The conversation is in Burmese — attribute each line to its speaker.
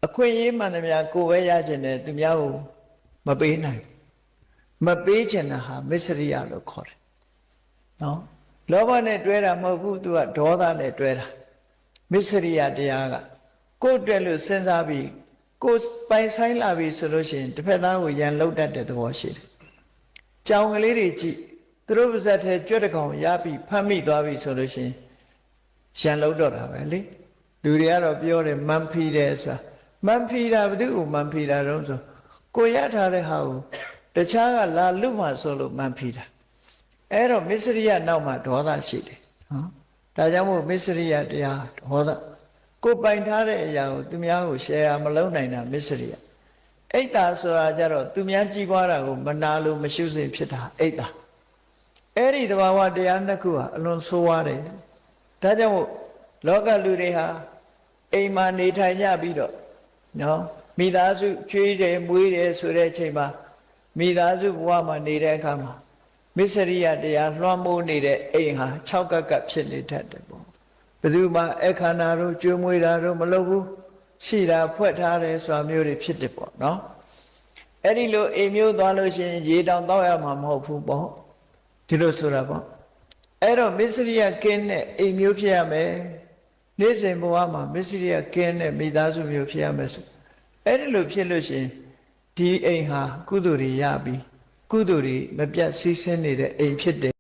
Speaker 1: အခွင့်အရေးမှန်သမျှကိုယ်ပဲရကျင်တယ်သူများကိုမပေးနိုင်မပေးချင်တာဟာမစ္စရိယလို့ခေါ်တယ်နော်လောဘနဲ့တွဲတာမဟုတ်ဘူးသူကဒေါသနဲ့တွဲတာမစ္စရိယတရားကကိုယ်အတွက်လို့စဉ်းစားပြီးကိုယ်ပိုင်ဆိုင်လာပြီဆိုလို့ရှိရင်တစ်ဖက်သားကိုရန်လုတ်တတ်တဲ့သဘောရှိတယ်ကြောင်ကလေးတွေကြည့်သူတို့ပါဇက်ထဲကြွက်တကောင်ရပြီးဖမ်းမိသွားပြီဆိုလို့ရှိရင်ရန်လုတ်တော့တာပဲလေလူတွေကတော့ပြောတယ်မန်ဖီတယ်ဆိုတာမန်ဖီတာဘယ်သူ့ကိုမန်ဖီတာတော့ဆိုကိုရထားတဲ့ဟာကိုတခြားကလာလွတ်မှဆိုလို့မန်ဖီတာအဲ့တော့မစ္စရိယနောက်မှာဒေါသရှိတယ်နော်ဒါကြောင့်မို့မစ္စရိယတရားဒေါသကိုပိုင်ထားတဲ့အရာကိုသူများကိုရှယ်ယာမလုပ်နိုင်တာမစ္စရိယအိတ်တာဆိုတာကြတော့သူများကြီးပွားတာကိုမနာလို့မရှုစိတ်ဖြစ်တာအိတ်တာအဲ့ဒီသဘာဝတရားနှစ်ခုဟာအလွန်ဆိုးဝါးတယ်ဒါကြောင့်မို့လောကလူတွေဟာအိမ်မှာနေထိုင်ကြပြီးတော့နော်မိသားစုကျွေးတယ်မွေးတယ်ဆိုတဲ့အချိန်မှာမိသားစုဘဝမှာနေတဲ့အခါမှာမစ္စရိယတရားလွှမ်းမိုးနေတဲ့အိမ်ဟာ၆ကပ်ကပ်ဖြစ်နေတတ်တယ်ပေါ့ဘယ်သူမှအခန္ဓာတို့ကျွေးမွေးတာတို့မလုပ်ဘူးရှိတာဖွဲ့ထားတယ်ဆိုတာမျိုးတွေဖြစ်တယ်ပေါ့နော်အဲ့ဒီလိုအိမ်မျိုးသွားလို့ရှိရင်ရေတောင်တောက်ရမှာမဟုတ်ဘူးပေါ့ဒီလိုဆိုတာပေါ့အဲ့တော့မစ္စရိယကင်းတဲ့အိမ်မျိုးဖြစ်ရမယ်နေ့စဉ်ဘဝမှာမစ္စရိယကင်းတဲ့မိသားစုမျိုးဖြစ်ရမယ်ဆိုအဲ့ဒီလိုဖြစ်လို့ရှိရင်ဒီအိမ်ဟာကုသိုလ်တွေရပြီကုသိုလ်တွေမပြတ်စီးဆင်းနေတဲ့အိမ်ဖြစ်တယ်